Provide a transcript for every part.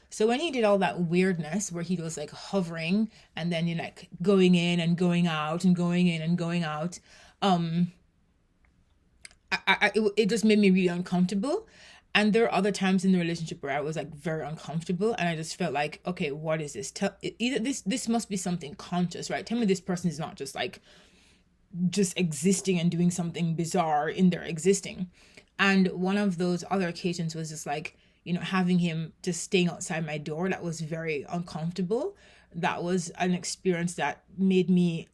So when he did all that weirdness where he was like hovering and then you know, like going in and going out and going in and going out, um, it just made me really uncomfortable. And there are other times in the relationship where I was like very uncomfortable, and I just felt like, okay, what is this? Either this must be something conscious, right? Tell me this person is not just like just existing and doing something bizarre in their existing. And one of those other occasions was just like, you know, having him just staying outside my door. That was very uncomfortable. That was an experience that made me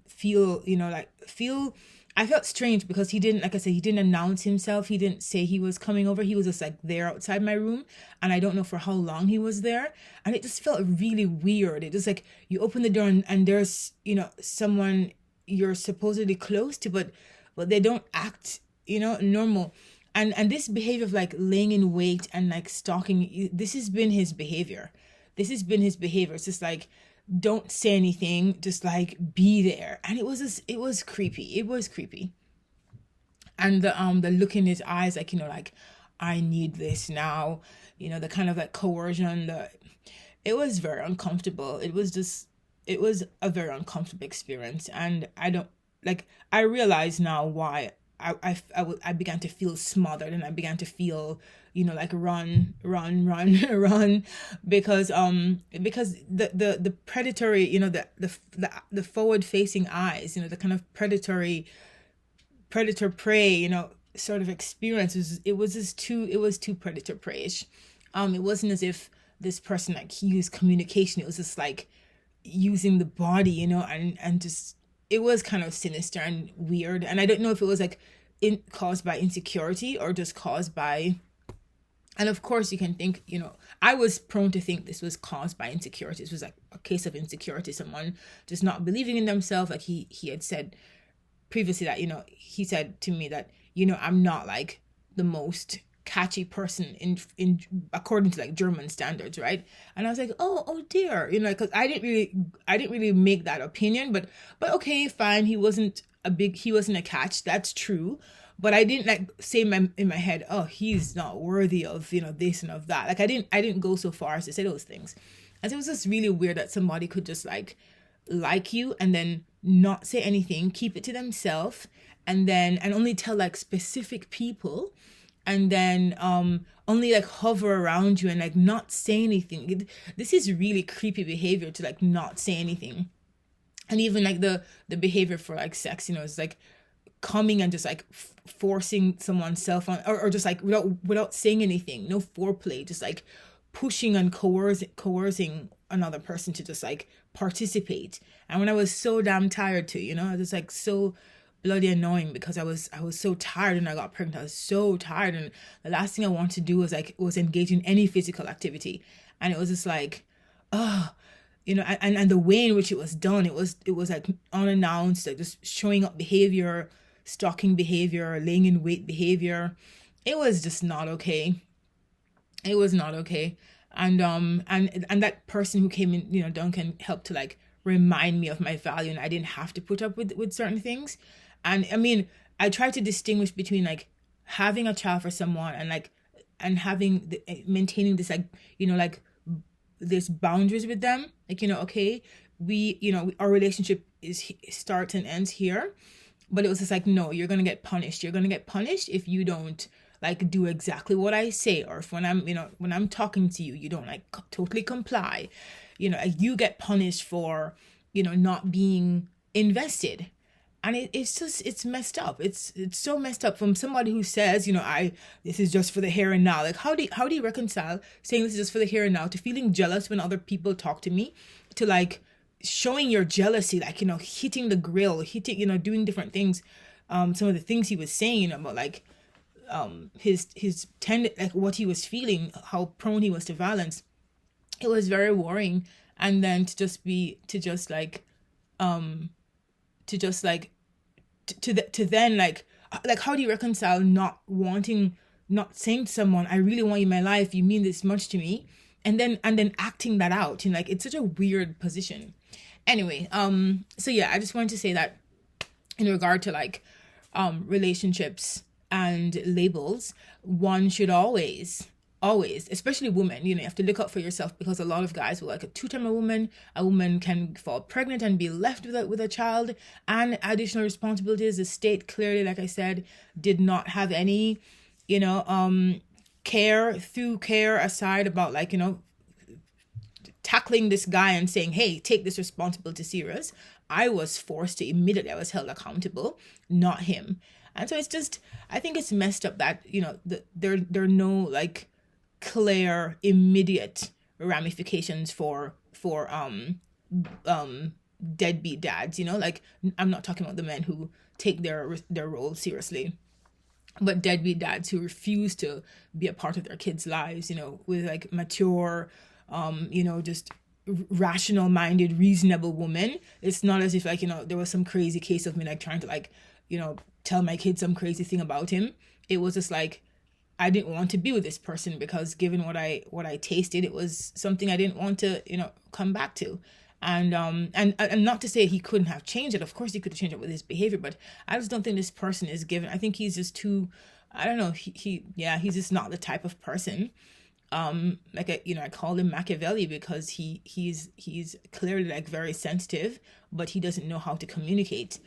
feel, you know, like feel I felt strange because he didn't, like I said, he didn't announce himself. He didn't say he was coming over. He was just like there outside my room. And I don't know for how long he was there. And it just felt really weird. It just like you open the door and there's, you know, someone you're supposedly close to, but they don't act, you know, normal. And this behavior of like laying in wait and like stalking, this has been his behavior. This has been his behavior. It's just like, don't say anything, just like be there. And it was creepy. It was creepy. And the look in his eyes, like, you know, like I need this now, you know, the kind of like coercion, the it was very uncomfortable. It was a very uncomfortable experience. And I don't like, I realize now why I began to feel smothered, and I began to feel, you know, like run, because the predatory, you know, the forward facing eyes, you know, the kind of predator prey, you know, sort of experience it was too predator preyish. It wasn't as if this person like used communication. It was just like using the body, you know, and just it was kind of sinister and weird. And I don't know if it was like caused by insecurity or just caused by, and of course you can think, you know, I was prone to think this was caused by insecurity. This was like a case of insecurity, someone just not believing in themselves. Like he had said previously that, you know, he said to me that, you know, I'm not like the most catchy person in according to like German standards, right? And I was like, oh dear, you know, because I didn't really make that opinion, but okay, fine, he wasn't a catch, that's true. But I didn't like say in my head, oh, he's not worthy of, you know, this and of that. Like I didn't go so far as to say those things. And so it was just really weird that somebody could just like you and then not say anything, keep it to themselves, and only tell like specific people, and then only like hover around you and like not say anything. This is really creepy behavior, to like not say anything. And even like the behavior for like sex, you know, is like coming and just like forcing someone's self on, or just like without saying anything, no foreplay, just like pushing and coercing another person to just like participate. And when I was so damn tired too, you know, I was like so bloody annoying because I was so tired and I got pregnant. I was so tired, and the last thing I wanted to do was engage in any physical activity. And it was just like, oh, you know, and the way in which it was done, it was like unannounced, like just showing up behavior, stalking behavior, laying in wait behavior. It was just not okay. It was not okay. And that person who came in, you know, Duncan, helped to like remind me of my value, and I didn't have to put up with certain things. And I mean, I try to distinguish between like having a child for someone and like and having maintaining this, like, you know, like this boundaries with them, like, you know, okay, we, you know, our relationship is starts and ends here. But it was just like, no, you're gonna get punished. You're gonna get punished if you don't like do exactly what I say, or if when I'm, you know, when I'm talking to you, you don't like totally comply. You know, like, you get punished for, you know, not being invested. And it's just, it's messed up. It's so messed up from somebody who says, you know, this is just for the here and now. Like, how do you reconcile saying this is just for the here and now to feeling jealous when other people talk to me, to like showing your jealousy, like, you know, hitting the grill, hitting, you know, doing different things. Some of the things he was saying about like his tend, like what he was feeling, how prone he was to violence. It was very worrying. And then to just like to just like to then like how do you reconcile not wanting, not saying to someone, I really want you in my life, you mean this much to me, and then acting that out, you know, like, it's such a weird position. Anyway, so yeah, I just wanted to say that in regard to like relationships and labels, one should always always, especially women, you have to look out for yourself, because a lot of guys will like a two-time a woman can fall pregnant and be left with a child and additional responsibilities. The state clearly, like I said, did not have any, care aside about like, tackling this guy and saying, hey, take this responsibility serious. I was forced to immediately, I was held accountable, not him. And so it's just, I think it's messed up that, there are no like clear, immediate ramifications for deadbeat dads, like I'm not talking about the men who take their role seriously, but deadbeat dads who refuse to be a part of their kids' lives, with like mature, just rational minded, reasonable woman. It's not as if like, there was some crazy case of me like trying to like, tell my kid some crazy thing about him. It was just like, I didn't want to be with this person because given what I tasted, it was something I didn't want to, come back to. And not to say he couldn't have changed it. Of course he could have changed it with his behavior, but I just don't think this person is given. I think he's just too, I don't know. He's just not the type of person. I called him Machiavelli because he's clearly like very sensitive, but he doesn't know how to communicate.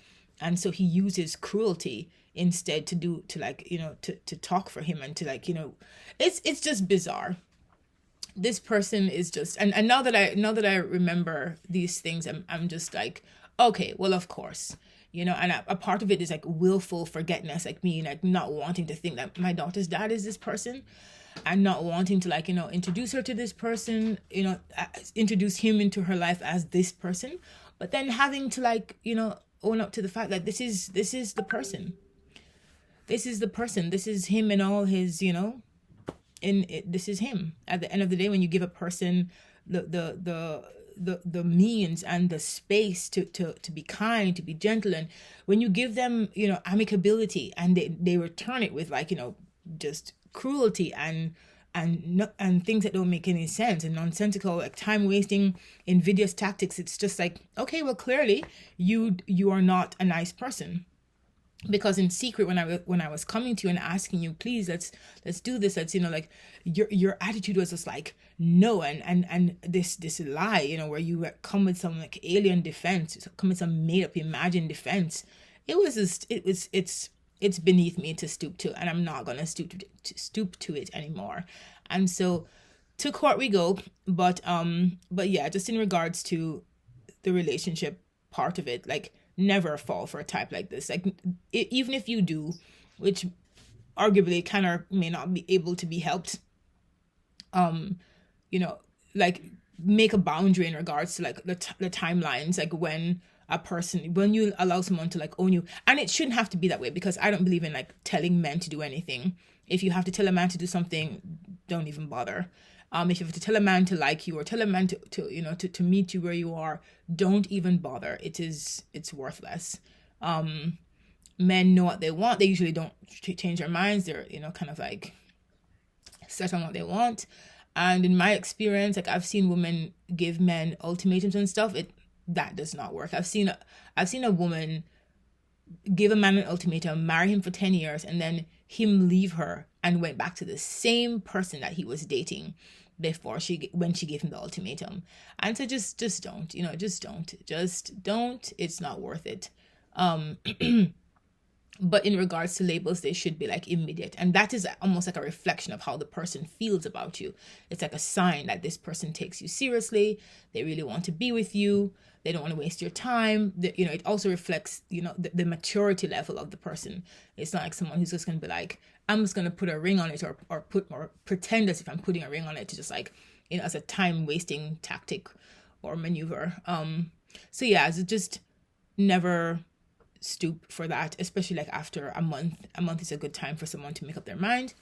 And so he uses cruelty instead to talk for him and to like, it's just bizarre. This person is just, and now that I remember these things, I'm just like, okay, well, of course, and a part of it is like willful forgetfulness, like me, like not wanting to think that my daughter's dad is this person, and not wanting to like, introduce her to this person, introduce him into her life as this person, but then having to like, own up to the fact that this is the person. This is the person. This is him and all his, this is him. At the end of the day, when you give a person the means and the space to be kind, to be gentle, and when you give them, amicability, and they return it with like, just cruelty and things that don't make any sense and nonsensical, like time wasting, invidious tactics, it's just like, okay, well, clearly you are not a nice person. Because in secret, when I was coming to you and asking you, please, let's do this, let's, like your attitude was just like no, and this lie, where you come with some like alien defense, come with some made up imagined defense. It was just it's beneath me to stoop to, and I'm not gonna stoop to it anymore. And so to court we go, but yeah, just in regards to the relationship part of it, like, never fall for a type like this. Like, even if you do, which arguably kind of may not be able to be helped, like, make a boundary in regards to like the timelines, like when you allow someone to like own you. And it shouldn't have to be that way, because I don't believe in like telling men to do anything. If you have to tell a man to do something, don't even bother. If you have to tell a man to like you, or tell a man to meet you where you are, don't even bother. It's worthless. Men know what they want. They usually don't change their minds. They're, kind of like set on what they want. And in my experience, like, I've seen women give men ultimatums and stuff. That does not work. I've seen a woman give a man an ultimatum, marry him for 10 years, and then him leave her and went back to the same person that he was dating before when she gave him the ultimatum. And so just don't, just don't. It's not worth it. But in regards to labels, they should be like immediate. And that is almost like a reflection of how the person feels about you. It's like a sign that this person takes you seriously. They really want to be with you. They don't want to waste your time. It also reflects, the maturity level of the person. It's not like someone who's just going to be like, I'm just going to put a ring on it, or pretend as if I'm putting a ring on it to just like, as a time wasting tactic or maneuver. So yeah, so just never stoop for that, especially like after a month. A month is a good time for someone to make up their mind.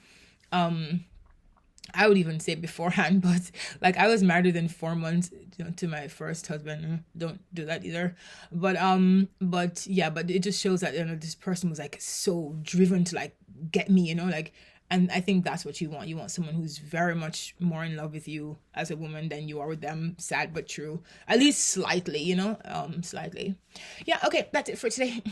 I would even say beforehand, but like, I was married within 4 months, to my first husband. Don't do that either. But yeah, but it just shows that, this person was like so driven to like get me, like, and I think that's what you want. You want someone who's very much more in love with you as a woman than you are with them. Sad but true. At least slightly, slightly. Yeah, okay, that's it for today.